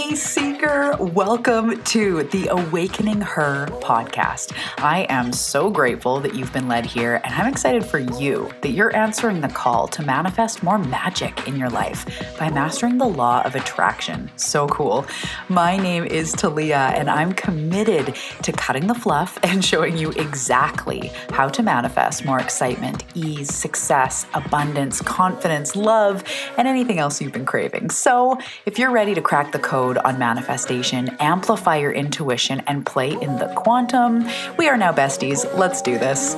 Peace Seeker, welcome to the Awakening Her podcast. I am so grateful that you've been led here, and I'm excited for you that you're answering the call to manifest more magic in your life by mastering the law of attraction. So cool. My name is Talia, and I'm committed to cutting the fluff and showing you exactly how to manifest more excitement, ease, success, abundance, confidence, love, and anything else you've been craving. So if you're ready to crack the code on manifestation, amplify your intuition, and play in the quantum, we are now besties. Let's do this.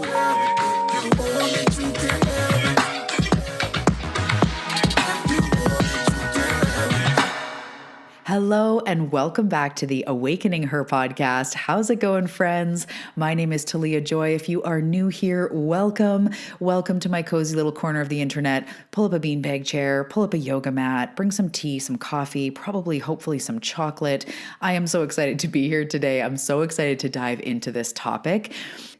Hello and welcome back to the Awakening Her podcast. How's it going, friends? My name is Talia Joy. If you are new here, welcome. Welcome to my cozy little corner of the internet. Pull up a beanbag chair, pull up a yoga mat, bring some tea, some coffee, probably, hopefully some chocolate. I am so excited to be here today. I'm so excited to dive into this topic.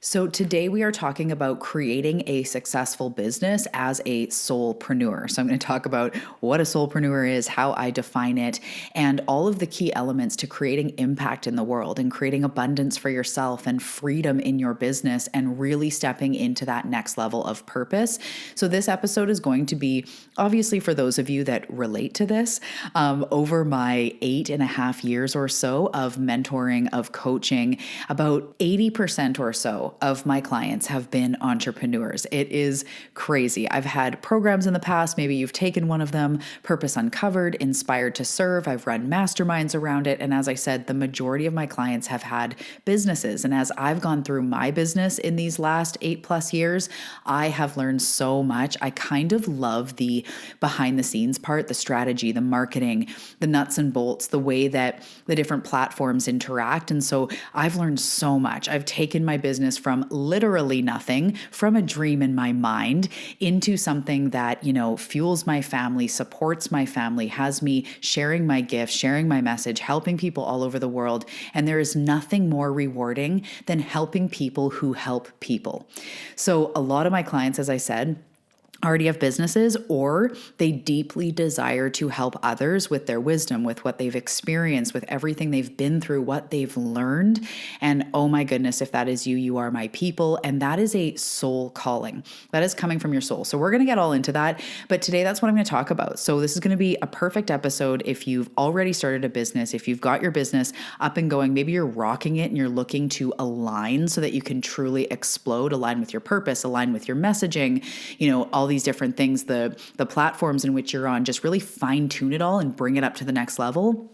So today we are talking about creating a successful business as a soulpreneur. So I'm going to talk about what a soulpreneur is, how I define it, and all of the key elements to creating impact in the world and creating abundance for yourself and freedom in your business and really stepping into that next level of purpose. So this episode is going to be obviously for those of you that relate to this. Over my 8.5 years or so of mentoring, of coaching, about 80% or so of my clients have been entrepreneurs. It is crazy. I've had programs in the past. Maybe you've taken one of them, Purpose Uncovered, Inspired to Serve. I've run masterminds around it. And as I said, the majority of my clients have had businesses. And as I've gone through my business in these last 8+ years, I have learned so much. I kind of love the behind the scenes part, the strategy, the marketing, the nuts and bolts, the way that the different platforms interact. And so I've learned so much. I've taken my business from literally nothing, from a dream in my mind, into something that, fuels my family, supports my family, has me sharing my gifts, sharing my message, helping people all over the world. And there is nothing more rewarding than helping people who help people. So a lot of my clients, as I said, already have businesses, or they deeply desire to help others with their wisdom, with what they've experienced, with everything they've been through, what they've learned. And oh my goodness, if that is you, you are my people. And that is a soul calling. That is coming from your soul. So we're going to get all into that. But today, that's what I'm going to talk about. So this is going to be a perfect episode if you've already started a business, if you've got your business up and going, maybe you're rocking it and you're looking to align so that you can truly explode, align with your purpose, align with your messaging, all these different things, the platforms in which you're on, just really fine tune it all and bring it up to the next level.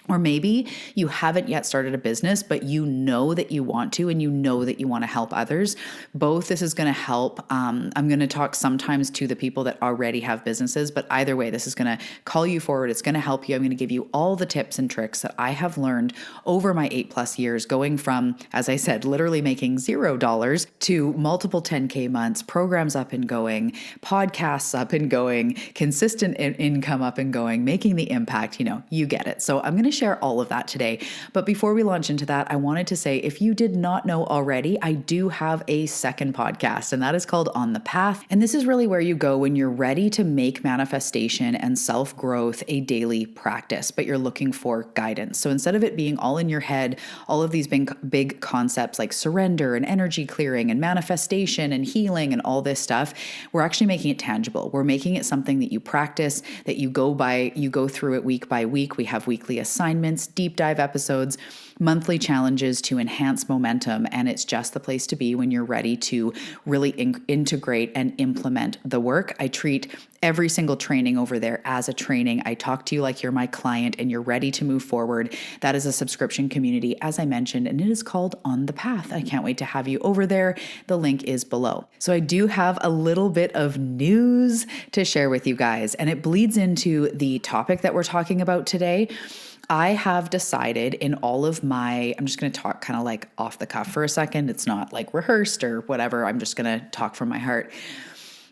Or maybe you haven't yet started a business, but you know that you want to, and you know that you want to help others. Both this is going to help. I'm going to talk sometimes to the people that already have businesses, but either way, this is going to call you forward. It's going to help you. I'm going to give you all the tips and tricks that I have learned over my 8+ years, going from, as I said, literally making $0 to multiple 10K months, programs up and going, podcasts up and going, consistent income up and going, making the impact, you get it. So I'm going to share all of that today. But before we launch into that, I wanted to say, if you did not know already, I do have a second podcast, and that is called On the Path. And this is really where you go when you're ready to make manifestation and self-growth a daily practice, but you're looking for guidance. So instead of it being all in your head, all of these big concepts like surrender and energy clearing and manifestation and healing and all this stuff, we're actually making it tangible. We're making it something that you practice, that you go through it week by week. We have weekly assignments, deep dive episodes, monthly challenges to enhance momentum. And it's just the place to be when you're ready to really integrate and implement the work. I treat every single training over there as a training. I talk to you like you're my client and you're ready to move forward. That is a subscription community, as I mentioned, and it is called On the Path. I can't wait to have you over there. The link is below. So I do have a little bit of news to share with you guys, and it bleeds into the topic that we're talking about today. I have decided in all of I'm just going to talk kind of like off the cuff for a second. It's not like rehearsed or whatever. I'm just going to talk from my heart.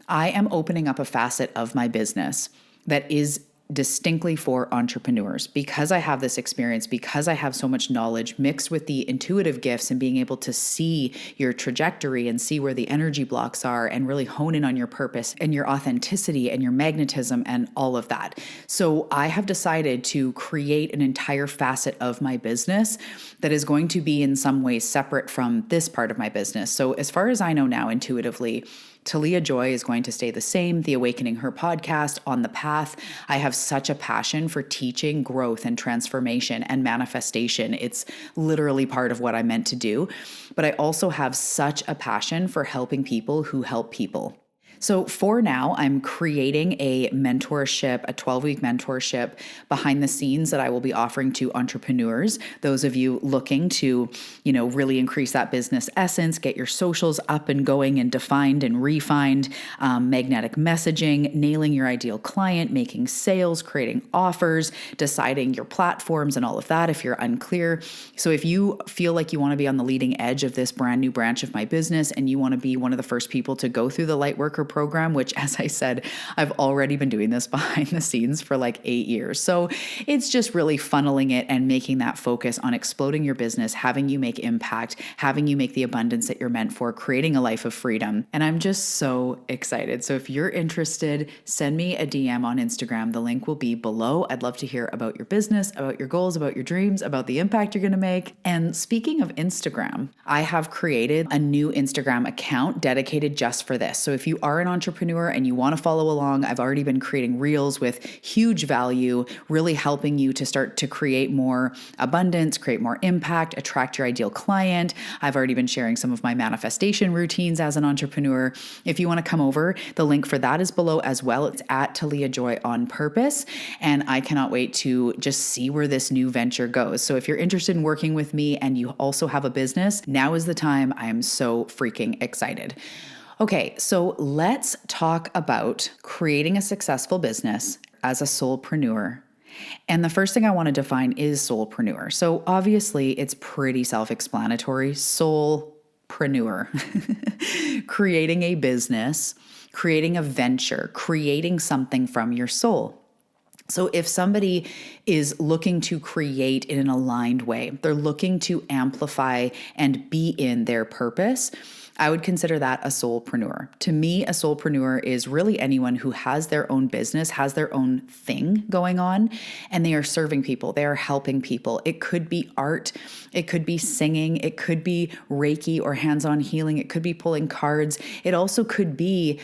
I am opening up a facet of my business that is distinctly for entrepreneurs. Because I have this experience, because I have so much knowledge mixed with the intuitive gifts and being able to see your trajectory and see where the energy blocks are and really hone in on your purpose and your authenticity and your magnetism and all of that. So I have decided to create an entire facet of my business that is going to be in some ways separate from this part of my business. So as far as I know now intuitively, Talia Joy is going to stay the same, the Awakening Her podcast, On the Path. I have such a passion for teaching growth and transformation and manifestation. It's literally part of what I'm meant to do. But I also have such a passion for helping people who help people. So for now, I'm creating a mentorship, a 12-week mentorship behind the scenes that I will be offering to entrepreneurs. Those of you looking to, really increase that business essence, get your socials up and going and defined and refined, magnetic messaging, nailing your ideal client, making sales, creating offers, deciding your platforms and all of that if you're unclear. So if you feel like you want to be on the leading edge of this brand new branch of my business and you want to be one of the first people to go through the Lightworker program, which, as I said, I've already been doing this behind the scenes for like 8 years. So it's just really funneling it and making that focus on exploding your business, having you make impact, having you make the abundance that you're meant for, creating a life of freedom. And I'm just so excited. So if you're interested, send me a DM on Instagram. The link will be below. I'd love to hear about your business, about your goals, about your dreams, about the impact you're going to make. And speaking of Instagram, I have created a new Instagram account dedicated just for this. So if you are an entrepreneur and you want to follow along, I've already been creating reels with huge value, really helping you to start to create more abundance, create more impact, attract your ideal client. I've already been sharing some of my manifestation routines as an entrepreneur. If you want to come over, the link for that is below as well. It's at Talia Joy on Purpose. And I cannot wait to just see where this new venture goes. So if you're interested in working with me and you also have a business, now is the time. I am so freaking excited. Okay, so let's talk about creating a successful business as a soulpreneur. And the first thing I want to define is soulpreneur. So obviously it's pretty self-explanatory. Soulpreneur. Creating a business, creating a venture, creating something from your soul. So if somebody is looking to create in an aligned way, they're looking to amplify and be in their purpose, I would consider that a soulpreneur. To me, a soulpreneur is really anyone who has their own business, has their own thing going on, and they are serving people. They are helping people. It could be art. It could be singing. It could be Reiki or hands-on healing. It could be pulling cards. It also could be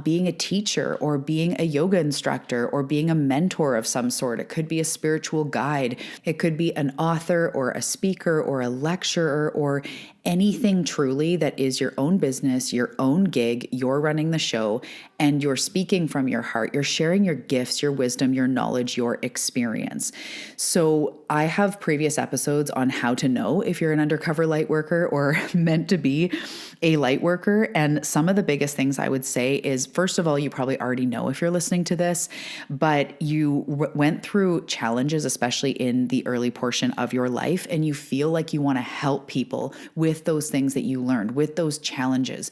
being a teacher or being a yoga instructor or being a mentor of some sort. It could be a spiritual guide. It could be an author or a speaker or a lecturer or anything truly that is your own business, your own gig, you're running the show, and you're speaking from your heart. You're sharing your gifts, your wisdom, your knowledge, your experience. So I have previous episodes on how to know if you're an undercover light worker or meant to be a light worker. And some of the biggest things I would say is, first of all, you probably already know if you're listening to this, but you went through challenges, especially in the early portion of your life, and you feel like you want to help people with those things that you learned, with those challenges.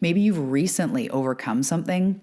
Maybe you've recently overcome something.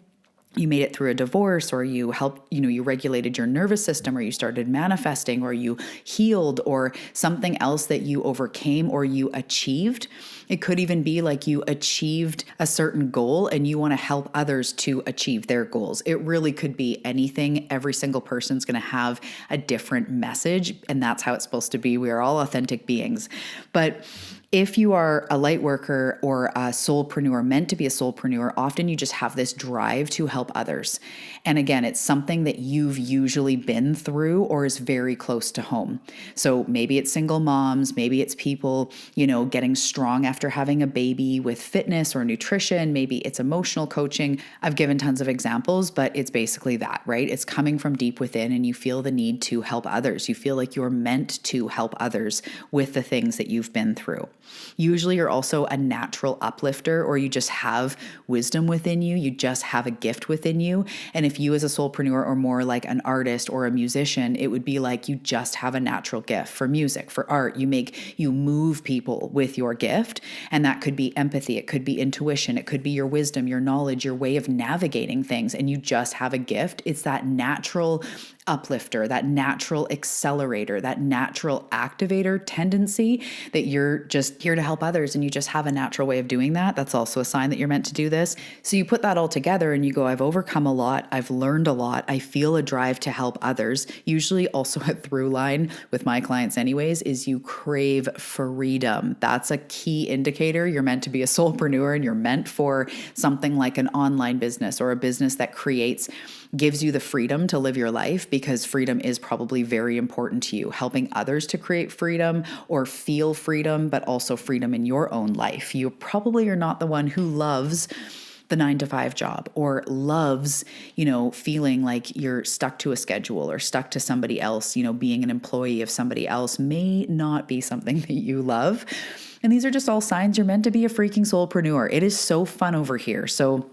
You made it through a divorce, or you helped, you regulated your nervous system, or you started manifesting, or you healed, or something else that you overcame or you achieved. It could even be like you achieved a certain goal and you want to help others to achieve their goals. It really could be anything. Every single person's going to have a different message, and that's how it's supposed to be. We are all authentic beings. But if you are a light worker or a soulpreneur, meant to be a soulpreneur, often you just have this drive to help others. And again, it's something that you've usually been through or is very close to home. So maybe it's single moms, maybe it's people, getting strong after having a baby with fitness or nutrition, maybe it's emotional coaching. I've given tons of examples, but it's basically that, right? It's coming from deep within and you feel the need to help others. You feel like you're meant to help others with the things that you've been through. Usually you're also a natural uplifter, or you just have wisdom within you. You just have a gift within you. And if you as a soulpreneur are more like an artist or a musician, it would be like you just have a natural gift for music, for art. You move people with your gift. And that could be empathy. It could be intuition. It could be your wisdom, your knowledge, your way of navigating things. And you just have a gift. It's that natural uplifter, that natural accelerator, that natural activator tendency that you're just here to help others and you just have a natural way of doing that. That's also a sign that you're meant to do this. So you put that all together and you go, I've overcome a lot. I've learned a lot. I feel a drive to help others. Usually also a through line with my clients anyways, is you crave freedom. That's a key indicator. You're meant to be a soulpreneur and you're meant for something like an online business or a business that gives you the freedom to live your life, because freedom is probably very important to you. Helping others to create freedom or feel freedom, but also freedom in your own life. You probably are not the one who loves the 9-to-5 job or loves, feeling like you're stuck to a schedule or stuck to somebody else. Being an employee of somebody else may not be something that you love. And these are just all signs you're meant to be a freaking soulpreneur. It is so fun over here. So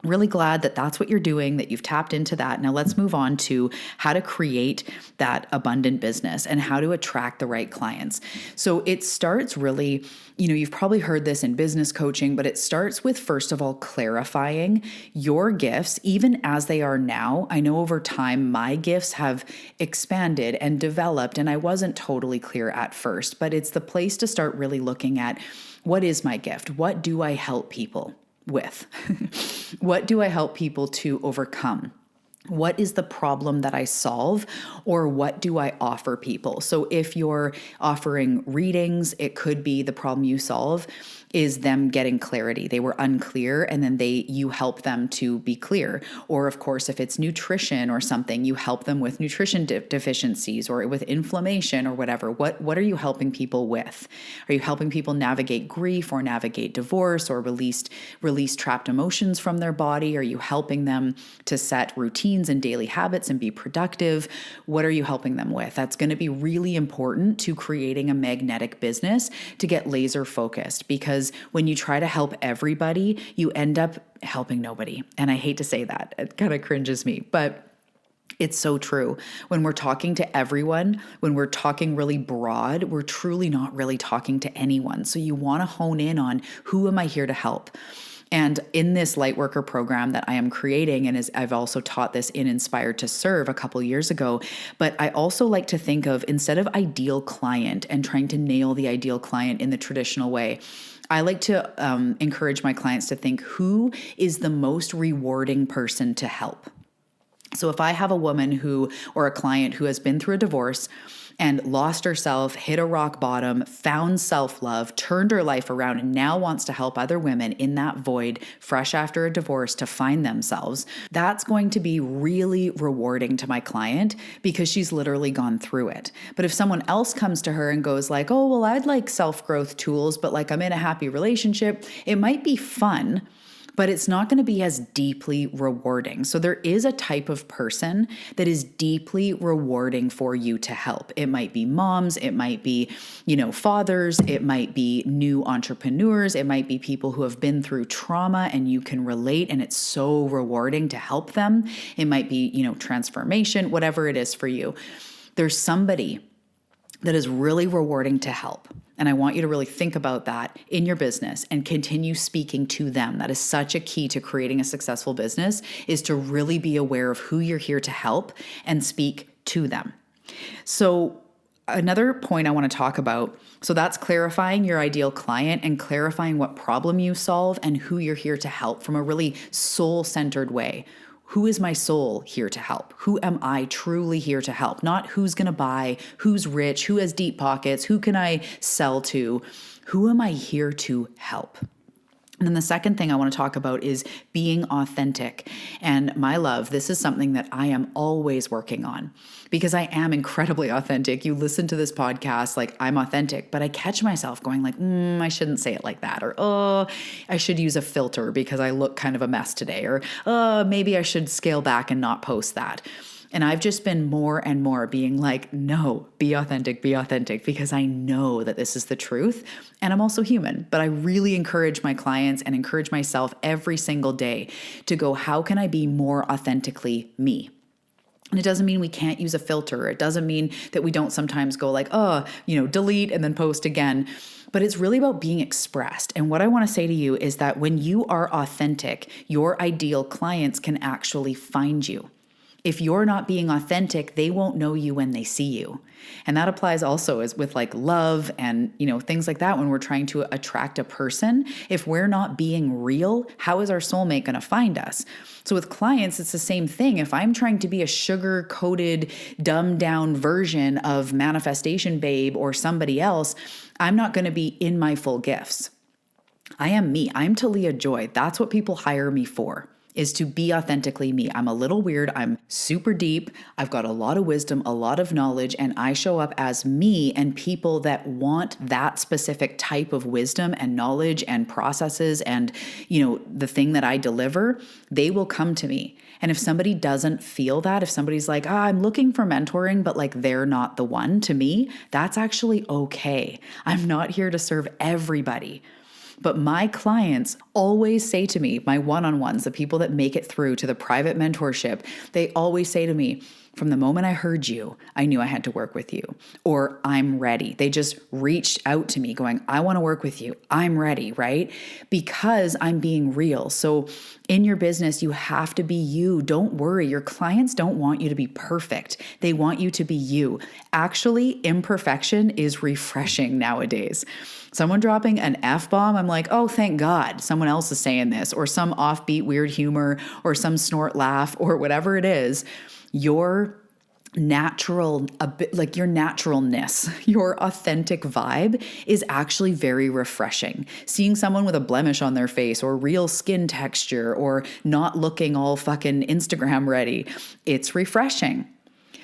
really glad that that's what you're doing, that you've tapped into that. Now let's move on to how to create that abundant business and how to attract the right clients. So it starts really, you've probably heard this in business coaching, but it starts with, first of all, clarifying your gifts, even as they are now. I know over time, my gifts have expanded and developed, and I wasn't totally clear at first, but it's the place to start really looking at, what is my gift? What do I help people with? What do I help people to overcome? What is the problem that I solve, or what do I offer people? So if you're offering readings, it could be the problem you solve is them getting clarity. They were unclear, and then you help them to be clear. Or of course, if it's nutrition or something, you help them with nutrition deficiencies or with inflammation or whatever. What are you helping people with? Are you helping people navigate grief or navigate divorce or release trapped emotions from their body? Are you helping them to set routines and daily habits and be productive? What are you helping them with? That's going to be really important to creating a magnetic business, to get laser focused, because when you try to help everybody, you end up helping nobody. And I hate to say that. It kind of cringes me, but it's so true. When we're talking to everyone, when we're talking really broad, we're truly not really talking to anyone. So you want to hone in on, who am I here to help? And in this Lightworker program that I am creating, and I've also taught this in Inspired to Serve a couple years ago, but I also like to think of, instead of ideal client and trying to nail the ideal client in the traditional way, I like to encourage my clients to think, who is the most rewarding person to help? So if I have a woman or a client who has been through a divorce and lost herself, hit a rock bottom, found self-love, turned her life around, and now wants to help other women in that void, fresh after a divorce, to find themselves, that's going to be really rewarding to my client, because she's literally gone through it. But if someone else comes to her and goes like, oh, well, I'd like self-growth tools, but like I'm in a happy relationship, it might be fun, but it's not going to be as deeply rewarding. So there is a type of person that is deeply rewarding for you to help. It might be moms, it might be, fathers, it might be new entrepreneurs, it might be people who have been through trauma and you can relate and it's so rewarding to help them. It might be, transformation, whatever it is for you. There's somebody that is really rewarding to help. And I want you to really think about that in your business and continue speaking to them. That is such a key to creating a successful business, is to really be aware of who you're here to help and speak to them. So another point I want to talk about, so that's clarifying your ideal client and clarifying what problem you solve and who you're here to help from a really soul-centered way. Who is my soul here to help? Who am I truly here to help? Not who's going to buy, who's rich, who has deep pockets, who can I sell to? Who am I here to help? And then the second thing I want to talk about is being authentic. And my love, this is something that I am always working on, because I am incredibly authentic. You listen to this podcast, like I'm authentic, but I catch myself going like, I shouldn't say it like that. Or, oh, I should use a filter because I look kind of a mess today. Or, oh, maybe I should scale back and not post that. And I've just been more and more being like, no, be authentic, because I know that this is the truth. And I'm also human, but I really encourage my clients and encourage myself every single day to go, how can I be more authentically me? And it doesn't mean we can't use a filter. It doesn't mean that we don't sometimes go like, delete and then post again. But it's really about being expressed. And what I want to say to you is that when you are authentic, your ideal clients can actually find you. If you're not being authentic, they won't know you when they see you. And that applies also as with like love and, things like that when we're trying to attract a person. If we're not being real, how is our soulmate going to find us? So with clients, it's the same thing. If I'm trying to be a sugar-coated, dumbed-down version of Manifestation Babe or somebody else, I'm not going to be in my full gifts. I am me. I'm Talia Joy. That's what people hire me for, is to be authentically me. I'm a little weird. I'm super deep. I've got a lot of wisdom, a lot of knowledge, and I show up as me, and people that want that specific type of wisdom and knowledge and processes and, the thing that I deliver, they will come to me. And if somebody doesn't feel that, if somebody's like, I'm looking for mentoring, but like they're not the one, to me, that's actually okay. I'm not here to serve everybody. But my clients always say to me, my one-on-ones, the people that make it through to the private mentorship, they always say to me, from the moment I heard you, I knew I had to work with you, or I'm ready. They just reached out to me going, I want to work with you. I'm ready, right? Because I'm being real. So in your business, you have to be you. Don't worry. Your clients don't want you to be perfect. They want you to be you. Actually, imperfection is refreshing nowadays. Someone dropping an F-bomb, I'm like, oh, thank God someone else is saying this, or some offbeat weird humor, or some snort laugh, or whatever it is. Your natural, your naturalness, your authentic vibe is actually very refreshing. Seeing someone with a blemish on their face or real skin texture or not looking all fucking Instagram ready, it's refreshing.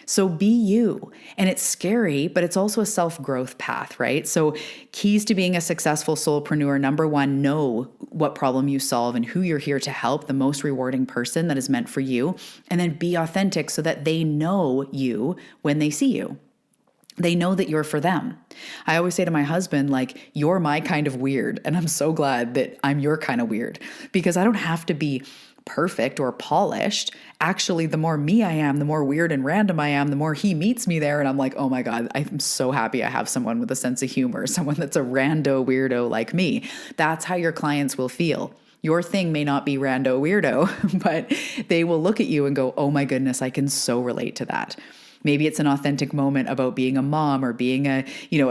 So be you. And it's scary, but it's also a self-growth path, right? So keys to being a successful soulpreneur: number one, know what problem you solve and who you're here to help, the most rewarding person that is meant for you. And then be authentic so that they know you when they see you. They know that you're for them. I always say to my husband, like, you're my kind of weird. And I'm so glad that I'm your kind of weird, because I don't have to be perfect or polished. Actually, the more me I am, the more weird and random I am, the more he meets me there. And I'm like, oh my God, I'm so happy I have someone with a sense of humor, someone that's a rando weirdo like me. That's how your clients will feel. Your thing may not be rando weirdo, but they will look at you and go, oh my goodness, I can so relate to that. Maybe it's an authentic moment about being a mom or being a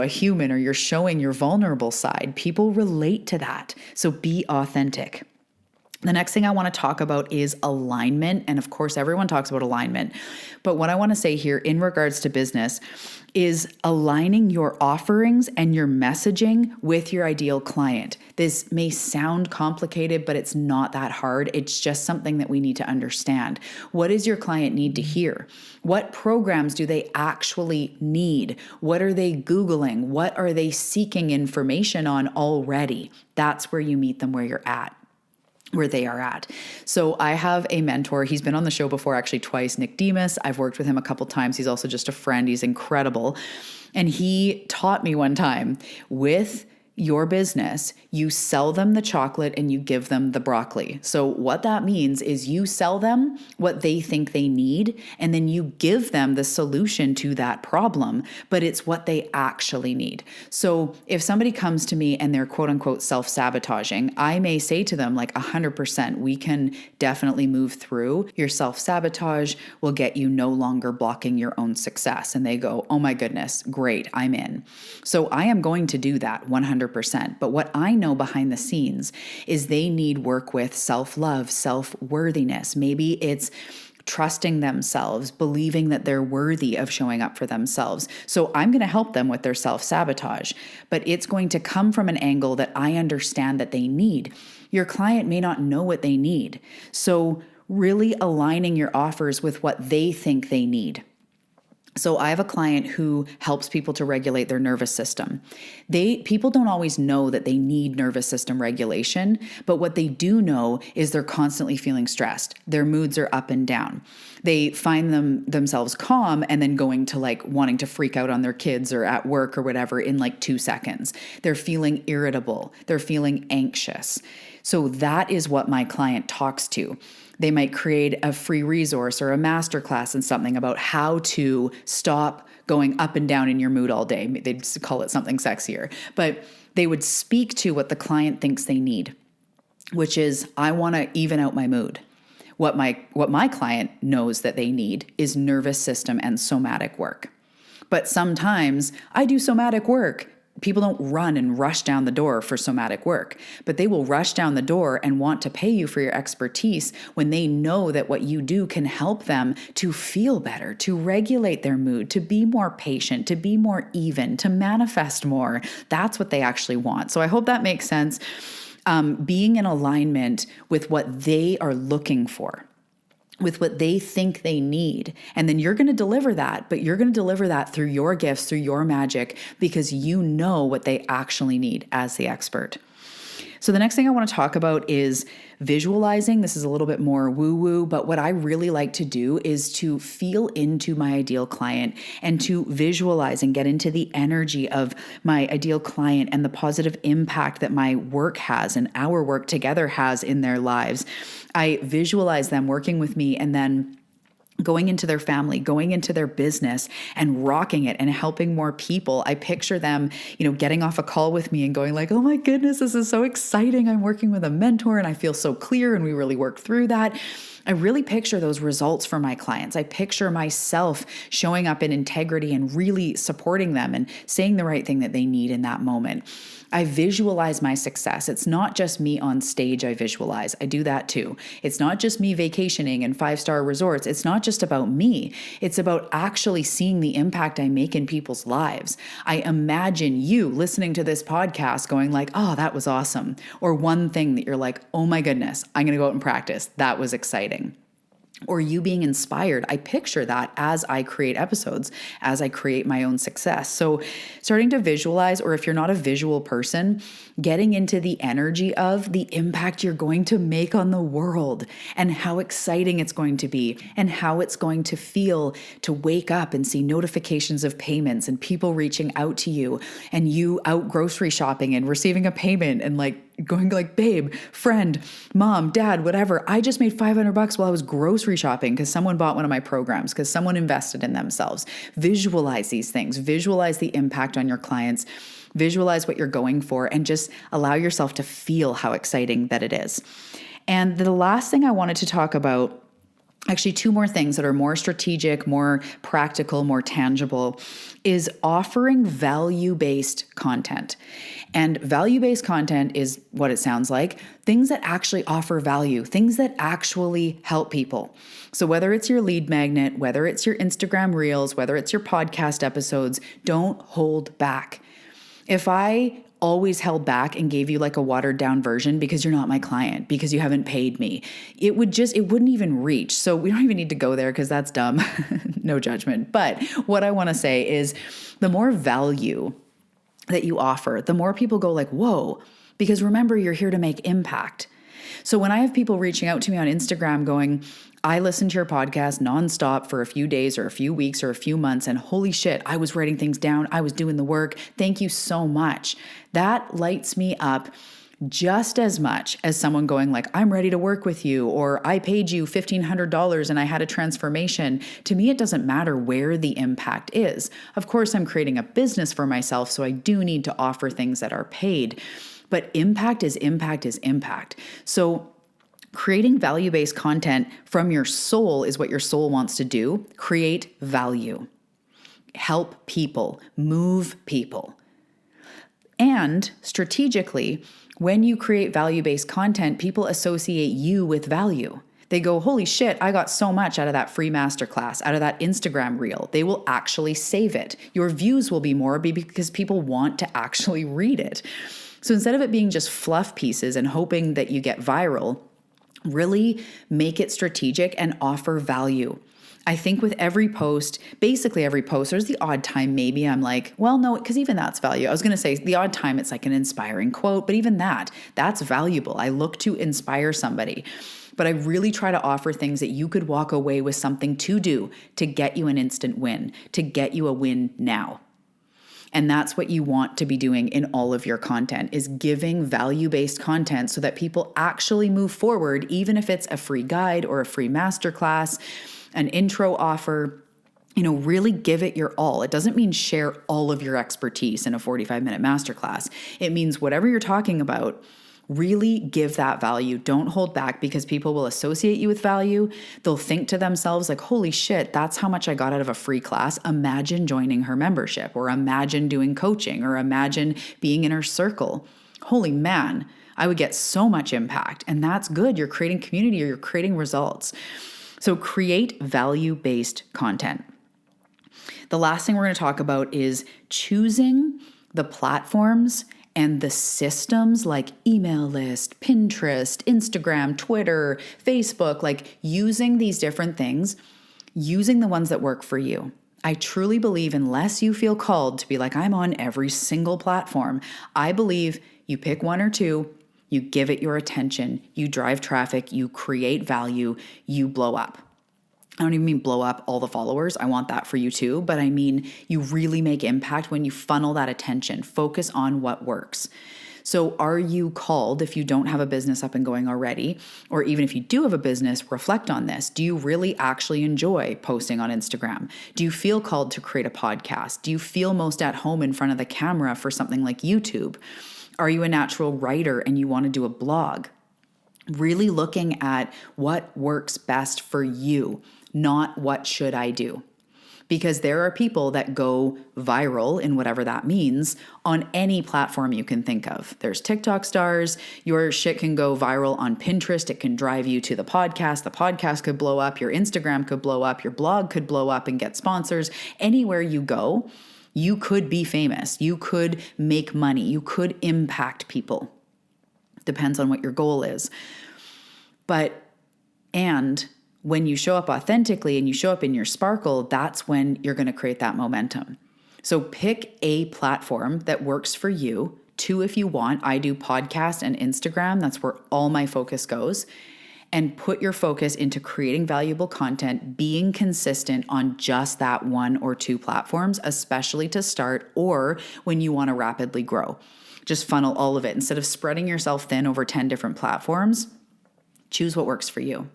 human, or you're showing your vulnerable side. People relate to that. So be authentic. The next thing I want to talk about is alignment. And of course, everyone talks about alignment. But what I want to say here in regards to business is aligning your offerings and your messaging with your ideal client. This may sound complicated, but it's not that hard. It's just something that we need to understand. What does your client need to hear? What programs do they actually need? What are they Googling? What are they seeking information on already? That's where you meet them where you're at. Where they are at. So I have a mentor. He's been on the show before, actually twice, Nick Demas. I've worked with him a couple times. He's also just a friend. He's incredible. And he taught me one time, with your business, you sell them the chocolate and you give them the broccoli. So what that means is you sell them what they think they need, and then you give them the solution to that problem, but it's what they actually need. So if somebody comes to me and they're quote unquote self-sabotaging, I may say to them like 100%, we can definitely move through. Your self-sabotage will get you no longer blocking your own success. And they go, oh my goodness, great, I'm in. So I am going to do that 100%. But what I know behind the scenes is they need work with self-love, self-worthiness. Maybe it's trusting themselves, believing that they're worthy of showing up for themselves. So I'm going to help them with their self-sabotage, but it's going to come from an angle that I understand that they need. Your client may not know what they need. So really aligning your offers with what they think they need. So I have a client who helps people to regulate their nervous system. People don't always know that they need nervous system regulation, but what they do know is they're constantly feeling stressed. Their moods are up and down. They find themselves calm and then going to like wanting to freak out on their kids or at work or whatever in like 2 seconds. They're feeling irritable. They're feeling anxious. So that is what my client talks to. They might create a free resource or a masterclass in something about how to stop going up and down in your mood all day. They'd call it something sexier, but they would speak to what the client thinks they need, which is, I want to even out my mood. What my client knows that they need is nervous system and somatic work. But sometimes I do somatic work. People don't run and rush down the door for somatic work, but they will rush down the door and want to pay you for your expertise when they know that what you do can help them to feel better, to regulate their mood, to be more patient, to be more even, to manifest more. That's what they actually want. So I hope that makes sense. Being in alignment with what they are looking for, with what they think they need. And then you're going to deliver that, but you're going to deliver that through your gifts, through your magic, because you know what they actually need as the expert. So the next thing I want to talk about is visualizing. This is a little bit more woo-woo, but what I really like to do is to feel into my ideal client and to visualize and get into the energy of my ideal client and the positive impact that my work has and our work together has in their lives. I visualize them working with me and then going into their family, going into their business and rocking it and helping more people. I picture them, getting off a call with me and going like, oh my goodness, this is so exciting. I'm working with a mentor and I feel so clear and we really worked through that. I really picture those results for my clients. I picture myself showing up in integrity and really supporting them and saying the right thing that they need in that moment. I visualize my success. It's not just me on stage I visualize. I do that too. It's not just me vacationing in 5-star resorts. It's not just about me. It's about actually seeing the impact I make in people's lives. I imagine you listening to this podcast going like, oh, that was awesome. Or one thing that you're like, oh my goodness, I'm going to go out and practice. That was exciting. Or you being inspired. I picture that as I create episodes, as I create my own success. So starting to visualize, or if you're not a visual person, getting into the energy of the impact you're going to make on the world and how exciting it's going to be and how it's going to feel to wake up and see notifications of payments and people reaching out to you and you out grocery shopping and receiving a payment and like going like, babe, friend, mom, dad, whatever. I just made $500 while I was grocery shopping because someone bought one of my programs, because someone invested in themselves. Visualize these things. Visualize the impact on your clients. Visualize what you're going for and just allow yourself to feel how exciting that it is. And the last thing I wanted to talk about, actually 2 more things that are more strategic, more practical, more tangible, is offering value-based content. And value-based content is what it sounds like, things that actually offer value, things that actually help people. So whether it's your lead magnet, whether it's your Instagram reels, whether it's your podcast episodes, don't hold back. If I always held back and gave you like a watered down version because you're not my client, because you haven't paid me, it wouldn't even reach. So we don't even need to go there because that's dumb. No judgment. But what I want to say is the more value that you offer, the more people go like, whoa, because remember, you're here to make impact. So when I have people reaching out to me on Instagram going, I listened to your podcast nonstop for a few days or a few weeks or a few months, and holy shit, I was writing things down. I was doing the work. Thank you so much. That lights me up just as much as someone going like, I'm ready to work with you, or I paid you $1,500 and I had a transformation. To me, it doesn't matter where the impact is. Of course, I'm creating a business for myself, so I do need to offer things that are paid. But impact is impact is impact. So creating value-based content from your soul is what your soul wants to do. Create value. Help people. Move people. And strategically, when you create value-based content, people associate you with value. They go, holy shit, I got so much out of that free masterclass, out of that Instagram reel. They will actually save it. Your views will be more because people want to actually read it. So instead of it being just fluff pieces and hoping that you get viral, really make it strategic and offer value. I think with every post, basically every post, there's the odd time maybe I'm like, well, no, because even that's value. I was going to say the odd time it's like an inspiring quote, but even that's valuable. I look to inspire somebody. But I really try to offer things that you could walk away with something to do to get you an instant win, to get you a win now. And that's what you want to be doing in all of your content, is giving value-based content so that people actually move forward, even if it's a free guide or a free masterclass, an intro offer. Really give it your all. It doesn't mean share all of your expertise in a 45-minute masterclass. It means whatever you're talking about, really give that value. Don't hold back, because people will associate you with value. They'll think to themselves like, holy shit, that's how much I got out of a free class. Imagine joining her membership, or imagine doing coaching, or imagine being in her circle. Holy man, I would get so much impact. And that's good. You're creating community, or you're creating results. So create value-based content. The last thing we're going to talk about is choosing the platforms and the systems like email list, Pinterest, Instagram, Twitter, Facebook, like using these different things, using the ones that work for you. I truly believe unless you feel called to be like, I'm on every single platform, I believe you pick one or two, you give it your attention, you drive traffic, you create value, you blow up. I don't even mean blow up all the followers. I want that for you too. But I mean, you really make impact when you funnel that attention, focus on what works. So are you called, if you don't have a business up and going already, or even if you do have a business, reflect on this. Do you really actually enjoy posting on Instagram? Do you feel called to create a podcast? Do you feel most at home in front of the camera for something like YouTube? Are you a natural writer and you want to do a blog? Really looking at what works best for you, not what should I do. Because there are people that go viral, in whatever that means, on any platform you can think of. There's TikTok stars. Your shit can go viral on Pinterest. It can drive you to the podcast. The podcast could blow up. Your Instagram could blow up. Your blog could blow up and get sponsors. Anywhere you go, you could be famous. You could make money. You could impact people. Depends on what your goal is. And when you show up authentically and you show up in your sparkle, that's when you're going to create that momentum. So pick a platform that works for you. 2, if you want. I do podcast and Instagram. That's where all my focus goes. And put your focus into creating valuable content, being consistent on just that 1 or 2 platforms, especially to start or when you want to rapidly grow. Just funnel all of it. Instead of spreading yourself thin over 10 different platforms, choose what works for you.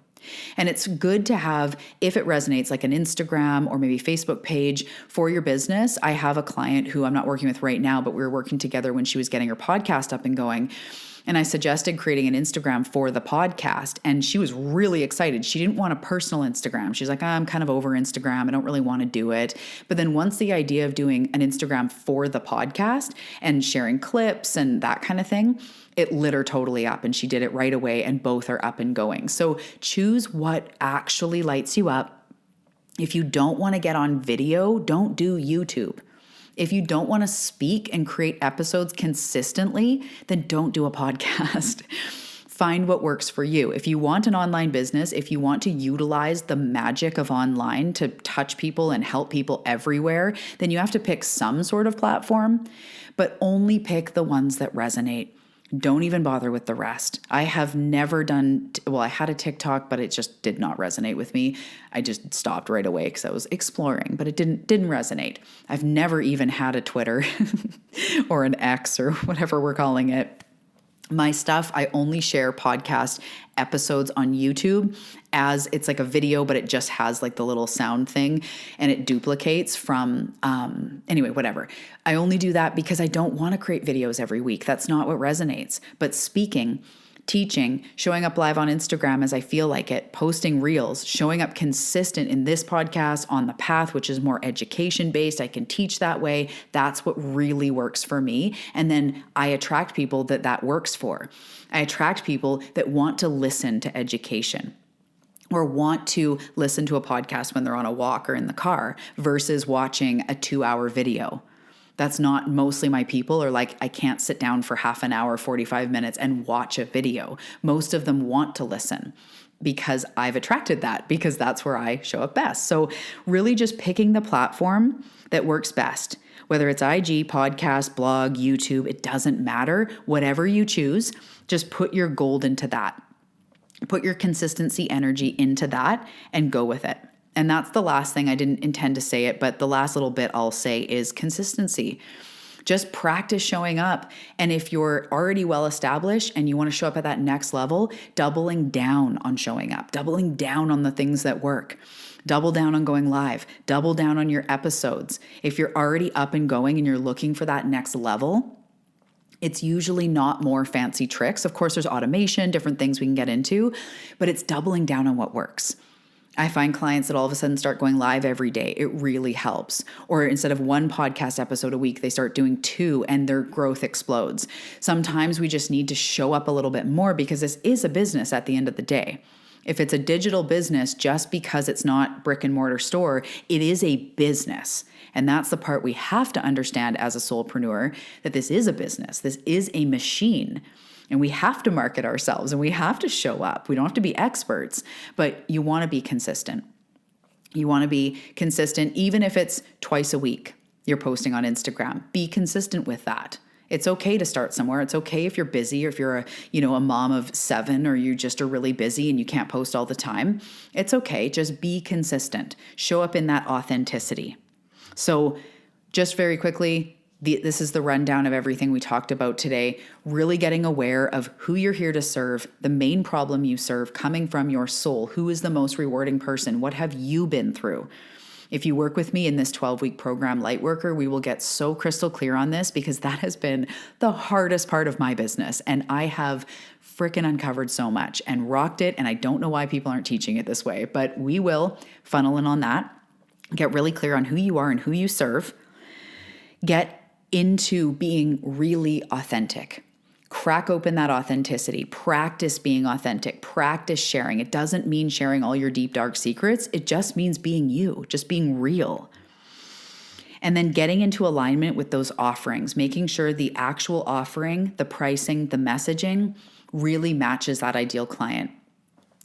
And it's good to have, if it resonates, like an Instagram or maybe Facebook page for your business. I have a client who I'm not working with right now, but we were working together when she was getting her podcast up and going. And I suggested creating an Instagram for the podcast. And she was really excited. She didn't want a personal Instagram. She's like, I'm kind of over Instagram. I don't really want to do it. But then once the idea of doing an Instagram for the podcast and sharing clips and that kind of thing, it lit her totally up, and she did it right away, and both are up and going. So choose what actually lights you up. If you don't want to get on video, don't do YouTube. If you don't want to speak and create episodes consistently, then don't do a podcast. Find what works for you. If you want an online business, if you want to utilize the magic of online to touch people and help people everywhere, then you have to pick some sort of platform, but only pick the ones that resonate. Don't even bother with the rest. I have never done, I had a TikTok, but it just did not resonate with me. I just stopped right away because I was exploring, but it didn't resonate. I've never even had a Twitter or an X or whatever we're calling it. My stuff, I only share podcast episodes on YouTube as it's like a video, but it just has like the little sound thing and it duplicates from, anyway, whatever. I only do that because I don't want to create videos every week. That's not what resonates. But speaking, teaching, showing up live on Instagram as I feel like it, posting reels, showing up consistent in this podcast on the path, which is more education based. I can teach that way. That's what really works for me. And then I attract people that works for. I attract people that want to listen to education or want to listen to a podcast when they're on a walk or in the car versus watching a 2-hour video. That's not mostly my people, or like I can't sit down for half an hour, 45 minutes and watch a video. Most of them want to listen. because I've attracted that, because that's where I show up best. So really just picking the platform that works best, whether it's IG, podcast, blog, YouTube, it doesn't matter. Whatever you choose, just put your gold into that. Put your consistency energy into that and go with it. And that's the last thing. I didn't intend to say it, but the last little bit I'll say is consistency. Just practice showing up. And if you're already well established and you want to show up at that next level, doubling down on showing up, doubling down on the things that work, double down on going live, double down on your episodes. If you're already up and going and you're looking for that next level, it's usually not more fancy tricks. Of course, there's automation, different things we can get into, but it's doubling down on what works. I find clients that all of a sudden start going live every day. It really helps. Or instead of one podcast episode a week, they start doing 2 and their growth explodes. Sometimes we just need to show up a little bit more because this is a business at the end of the day. If it's a digital business, just because it's not brick and mortar store, it is a business. And that's the part we have to understand as a soulpreneur, that this is a business. This is a machine. And we have to market ourselves and we have to show up. We don't have to be experts, but you want to be consistent. You want to be consistent, even if it's twice a week you're posting on Instagram. Be consistent with that. It's okay to start somewhere. It's okay if you're busy or if you're a mom of 7 or you just are really busy and you can't post all the time. It's okay. Just be consistent. Show up in that authenticity. So just very quickly, this is the rundown of everything we talked about today. Really getting aware of who you're here to serve, the main problem you serve coming from your soul. Who is the most rewarding person? What have you been through? If you work with me in this 12-week program, Lightworker, we will get so crystal clear on this because that has been the hardest part of my business. And I have freaking uncovered so much and rocked it. And I don't know why people aren't teaching it this way, but we will funnel in on that. Get really clear on who you are and who you serve. Get into being really authentic. Crack open that authenticity. Practice being authentic. Practice sharing. It doesn't mean sharing all your deep, dark secrets. It just means being you, just being real. And then getting into alignment with those offerings, making sure the actual offering, the pricing, the messaging really matches that ideal client,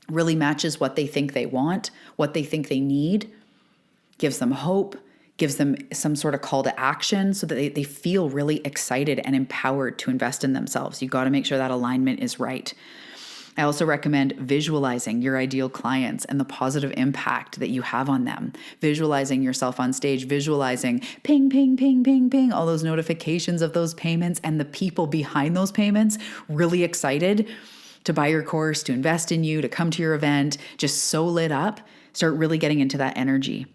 really matches what they think they want, what they think they need, gives them hope, gives them some sort of call to action so that they feel really excited and empowered to invest in themselves. You got to make sure that alignment is right. I also recommend visualizing your ideal clients and the positive impact that you have on them. Visualizing yourself on stage, visualizing ping, ping, ping, ping, ping, all those notifications of those payments and the people behind those payments really excited to buy your course, to invest in you, to come to your event, just so lit up. Start really getting into that energy.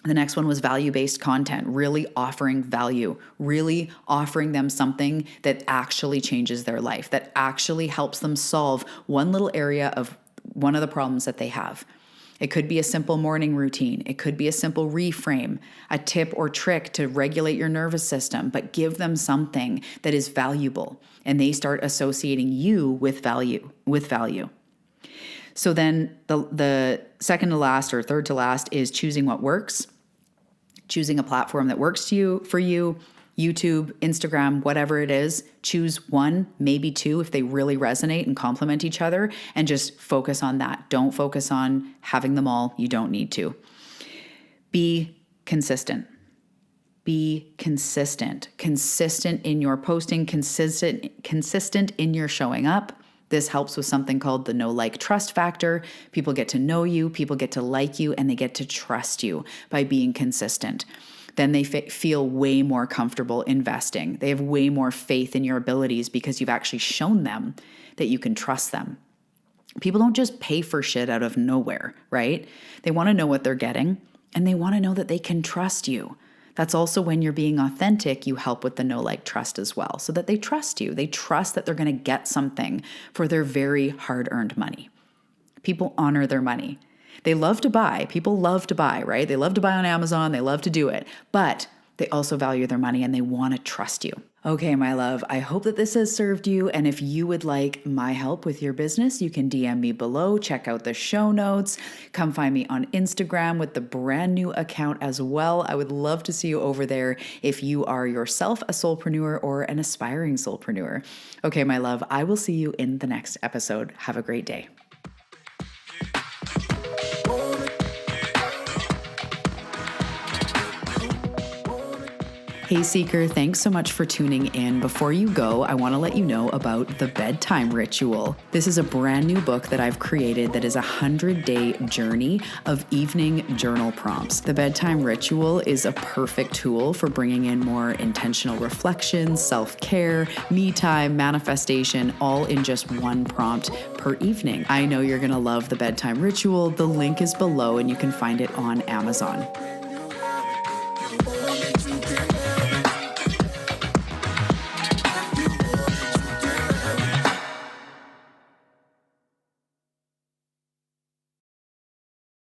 The next one was value-based content, really offering value, really offering them something that actually changes their life, that actually helps them solve one little area of one of the problems that they have. It could be a simple morning routine. It could be a simple reframe, a tip or trick to regulate your nervous system, but give them something that is valuable and they start associating you with value. So then the second to last or third to last is choosing what works, choosing a platform that works for you, YouTube, Instagram, whatever it is. Choose one, maybe 2 if they really resonate and complement each other, and just focus on that. Don't focus on having them all. You don't need to. Be consistent. Be consistent. Consistent in your posting, consistent in your showing up. This helps with something called the know, like, trust factor. People get to know you, people get to like you, and they get to trust you by being consistent. Then they feel way more comfortable investing. They have way more faith in your abilities because you've actually shown them that you can trust them. People don't just pay for shit out of nowhere, right? They want to know what they're getting, and they want to know that they can trust you. That's also when you're being authentic, you help with the know, like, trust as well, so that they trust you. They trust that they're going to get something for their very hard-earned money. People honor their money. They love to buy. People love to buy, right? They love to buy on Amazon. They love to do it. But they also value their money and they want to trust you. Okay, my love, I hope that this has served you. And if you would like my help with your business, you can DM me below, check out the show notes, come find me on Instagram with the brand new account as well. I would love to see you over there if you are yourself a soulpreneur or an aspiring soulpreneur. Okay, my love, I will see you in the next episode. Have a great day. Hey Seeker, thanks so much for tuning in. Before you go, I want to let you know about The Bedtime Ritual. This is a brand new book that I've created that is a 100-day journey of evening journal prompts. The Bedtime Ritual is a perfect tool for bringing in more intentional reflection, self-care, me time, manifestation, all in just one prompt per evening. I know you're going to love The Bedtime Ritual. The link is below and you can find it on Amazon.